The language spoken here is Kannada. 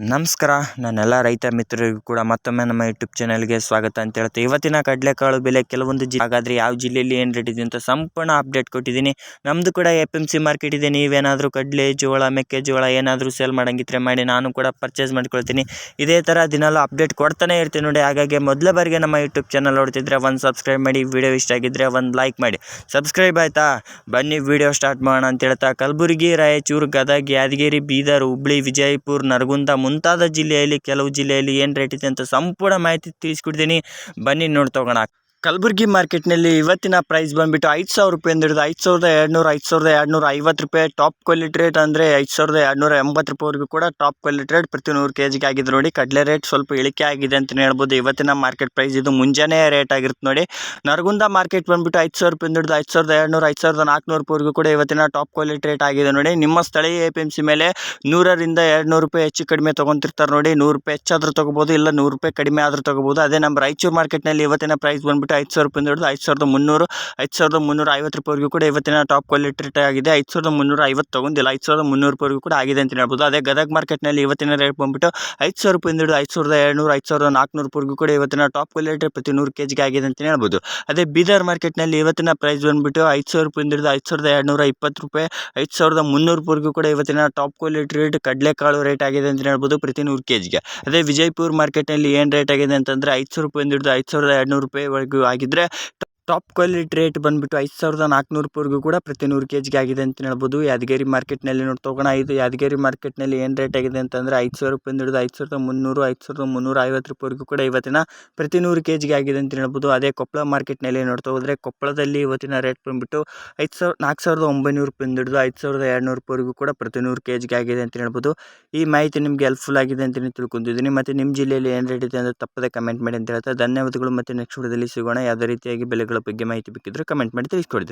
ನಮಸ್ಕಾರ. ನನ್ನೆಲ್ಲ ರೈತ ಮಿತ್ರರಿಗೂ ಕೂಡ ಮತ್ತೊಮ್ಮೆ ನಮ್ಮ ಯೂಟ್ಯೂಬ್ ಚಾನಲ್ಗೆ ಸ್ವಾಗತ ಅಂತ ಹೇಳ್ತೆ. ಇವತ್ತಿನ ಕಡಲೆಕಾಳು ಬೆಲೆ ಕೆಲವೊಂದು ಹಾಗಾದರೆ ಯಾವ ಜಿಲ್ಲೆಯಲ್ಲಿ ಏನು ರೇಟ್ ಇದೆ ಅಂತ ಸಂಪೂರ್ಣ ಅಪ್ಡೇಟ್ ಕೊಟ್ಟಿದ್ದೀನಿ. ನಮ್ಮದು ಕೂಡ FMC ಮಾರ್ಕೆಟ್ ಇದೆ. ನೀವೇನಾದರೂ ಕಡಲೆ, ಜೋಳ, ಮೆಕ್ಕೆಜೋಳ ಏನಾದರೂ ಸೇಲ್ ಮಾಡೋಂಗಿದ್ರೆ ಮಾಡಿ, ನಾನು ಕೂಡ ಪರ್ಚೇಸ್ ಮಾಡ್ಕೊಳ್ತೀನಿ. ಇದೇ ಥರ ದಿನಾಲು ಅಪ್ಡೇಟ್ ಕೊಡ್ತಾನೆ ಇರ್ತೀನಿ ನೋಡಿ. ಹಾಗಾಗಿ ಮೊದಲ ಬಾರಿಗೆ ನಮ್ಮ ಯೂಟ್ಯೂಬ್ ಚಾನಲ್ ನೋಡ್ತಿದ್ರೆ ಒಂದು ಸಬ್ಸ್ಕ್ರೈಬ್ ಮಾಡಿ, ವಿಡಿಯೋ ಇಷ್ಟ ಆಗಿದ್ದರೆ ಒಂದು ಲೈಕ್ ಮಾಡಿ. ಸಬ್ಸ್ಕ್ರೈಬ್ ಆಯಿತಾ? ಬನ್ನಿ ವಿಡಿಯೋ ಸ್ಟಾರ್ಟ್ ಮಾಡೋಣ ಅಂತ ಹೇಳ್ತಾ, ಕಲಬುರಗಿ, ರಾಯಚೂರು, ಗದಗ, ಯಾದಗಿರಿ, ಬೀದರ್, ಹುಬ್ಳಿ, ವಿಜಯಪುರ, ನರಗುಂದ ಮುಂತಾದ ಜಿಲ್ಲೆಯಲ್ಲಿ ಕೆಲವು ಜಿಲ್ಲೆಯಲ್ಲಿ ಏನು ರೇಟ್ ಇದೆ ಅಂತ ಸಂಪೂರ್ಣ ಮಾಹಿತಿ ತಿಳಿಸ್ಕೊಡ್ತೀನಿ. ಬನ್ನಿ ನೋಡ್ತೋಗೋಣ. ಕಲಬುರಗಿ ಮಾರ್ಕೆಟ್ನಲ್ಲಿ ಇವತ್ತಿನ ಪ್ರೈಸ್ ಬಂದುಬಿಟ್ಟು 5,000 ರೂಪಾಯಿಂದ ಹಿಡಿದು 5,200, 5,250 ರೂಪಾಯಿ ಟಾಪ್ ಕ್ವಾಲಿಟಿ ರೇಟ್. ಅಂದರೆ 5,280 ರೂಪಾಯಿವರೆಗೂ ಕೂಡ ಟಾಪ್ ಕ್ವಾಲಿಟಿ ರೇಟ್ ಪ್ರತಿ 100 kg ಆಗಿದೆ ನೋಡಿ. ಕಡಲೆ ರೇಟ್ ಸ್ವಲ್ಪ ಇಳಿಕೆ ಆಗಿದೆ ಅಂತಲೇ ಹೇಳ್ಬೋದು. ಇವತ್ತಿನ ಮಾರ್ಕೆಟ್ ಪ್ರೈಸ್ ಇದು ಮುಂಜಾನೆ ರೇಟ್ ಆಗಿರುತ್ತೆ ನೋಡಿ. ನರಗುಂದ ಮಾರ್ಕೆಟ್ ಬಂದುಬಿಟ್ಟು 5,000 ರೂಪಾಯಿಂದ ಹಿಡಿದು 5,200, 5,400 ರೂಪಾಯಿವರೆಗೂ ಕೂಡ ಇವತ್ತಿನ ಟಾಪ್ ಕ್ವಾಲಿಟಿ ರೇಟ್ ಆಗಿದೆ ನೋಡಿ. ನಿಮ್ಮ ಸ್ಥಳೀಯ FMC ಮೇಲೆ 100ರಿಂದ 200 ರೂಪಾಯಿ ಹೆಚ್ಚು ಕಡಿಮೆ ತೊಗೊತಿರ್ತಾರೆ ನೋಡಿ. 100 ರೂಪಾಯಿ ಹೆಚ್ಚಾದರೂ ತೊಗೋಬೋದು, ಇಲ್ಲ 100 ರೂಪಾಯಿ ಕಡಿಮೆ ಆದರೂ ತೊಗೋಬೋದು. ಅದೇ ನಮ್ಮ ರಾಯಚೂರು ಮಾರ್ಕೆಟ್ನಲ್ಲಿ ಇವತ್ತಿನ ಪ್ರೈಸ್ ಬಂದುಬಿಟ್ಟು 5,000 ರೂಪಾಯಿಂದ ಹಿಡಿದು 5,300, 5,350 ರೂಪಾಯಿವರೆಗೂ ಕೂಡ ಇವತ್ತಿನ ಟಾಪ್ ಕ್ವಾಲಿಟಿ ರೇಟ್ ಆಗಿದೆ. 5,350 ತೊಗೊಂಡಿಲ್ಲ, 5,300 ರೂಪಾಯಿವರೆಗೂ ಕೂಡ ಆಗಿದೆ ಅಂತ ಹೇಳ್ಬೋದು. ಅದೇ ಗದಗ ಮಾರ್ಕೆಟ್ನಲ್ಲಿ ಇವತ್ತಿನ ರೇಟ್ ಬಂದುಬಿಟ್ಟು 5,000 ರೂಪಾಯಿಂದ ಹಿಡಿದು 5,200, 5,400 ರೂಪಾಯಿವರೆಗೂ ಕೂಡ ಇವತ್ತಿನ ಟಾಪ್ ಕ್ವಾಲಿಟಿ ಪ್ರತಿ 100 kg ಆಗಿದೆ ಅಂತ ಹೇಳ್ಬೋದು. ಅದೇ ಬೀದರ್ ಮಾರ್ಕೆಟ್ನಲ್ಲಿ ಇವತ್ತಿನ ಪ್ರೈಸ್ ಬಂದುಬಿಟ್ಟು 5,000 ರೂಪಾಯಿಂದ ಹಿಡಿದು 5,220 ರೂಪಾಯಿ, 5,300 ರೂಪಾಯಿವರೆಗೂ ಕೂಡ ಇವತ್ತಿನ ಟಾಪ್ ಕ್ವಾಲಿಟಿ ರೇಟ್ ಕಡಲೆಕಾಳು ರೇಟ್ ಆಗಿದೆ ಅಂತ ಹೇಳ್ಬೋದು ಪ್ರತಿ 100 kg. ಅದೇ ವಿಜಯಪುರ ಮಾರ್ಕೆಟ್ನಲ್ಲಿ ಏನು ರೇಟ್ ಆಗಿದೆ ಅಂತಂದರೆ 5,000 ರೂಪಾಯಿಂದ ಹಿಡಿದು 5,200 ರೂಪಾಯಿವರೆಗೂ ಆಗಿದ್ದರೆ ಟಾಪ್ ಕ್ವಾಲಿಟಿ ರೇಟ್ ಬಂದುಬಿಟ್ಟು 5,400 ರೂಪಾಯಿವರೆಗೂ ಕೂಡ ಪ್ರತಿ 100 kg ಆಗಿದೆ ಅಂತ ಹೇಳ್ಬೋದು. ಯಾದಗಿರಿ ಮಾರ್ಕೆಟ್ನಲ್ಲಿ ನೋಡ್ತೋಗೋಣ. ಇದು ಯಾದಗಿರಿ ಮಾರ್ಕೆಟ್ನಲ್ಲಿ ಏನು ರೇಟ್ ಆಗಿದೆ ಅಂತಂದರೆ 5,000 ರೂಪಾಯಿಂದ ಹಿಡಿದು 5,300, 5,350 ರೂಪಾಯಿವರೆಗೂ ಕೂಡ ಇವತ್ತಿನ ಪ್ರತಿ 100 kg ಆಗಿದೆ ಅಂತ ಹೇಳ್ಬೋದು. ಅದೇ ಕೊಪ್ಪಳ ಮಾರ್ಕೆಟ್ನಲ್ಲಿ ನೋಡ್ತಾ ಹೋದರೆ ಕೊಪ್ಪಳದಲ್ಲಿ ಇವತ್ತಿನ ರೇಟ್ ಬಂದುಬಿಟ್ಟು 4,900 ರೂಪಾಯಿಂದ ಹಿಡಿದು 5,200 ರೂಪಾಯಿವರೆಗೂ ಕೂಡ ಪ್ರತಿ 100 kg ಆಗಿದೆ ಅಂತ ಹೇಳ್ಬೋದು. ಈ ಮಾಹಿತಿ ನಿಮಗೆ ಹೆಲ್ಪ್ಫುಲ್ ಆಗಿದೆ ಅಂತಲೇ ತಿಳ್ಕೊಂಡಿದ್ದೀನಿ. ಮತ್ತು ನಿಮ್ಮ ಜಿಲ್ಲೆಯಲ್ಲಿ ಏನು ರೇಟ್ ಇದೆ ಅಂದರೆ ತಪ್ಪದೆ ಕಮೆಂಟ್ ಮಾಡಿ ಅಂತ ಹೇಳ್ತಾ ಧನ್ಯವಾದಗಳು. ಮತ್ತು ನೆಕ್ಸ್ಟ್ ವಿಡಿಯೋದಲ್ಲಿ ಸಿಗೋಣ. ಯಾವುದೇ ರೀತಿಯಾಗಿ ಬೆಲೆಗಳ ಬಗ್ಗೆ ಮಾಹಿತಿ ಬೇಕಿದ್ದರೆ ಕಮೆಂಟ್ ಮಾಡಿ ತಿಳಿಸ್ಕೊಡ್ತೀನಿ.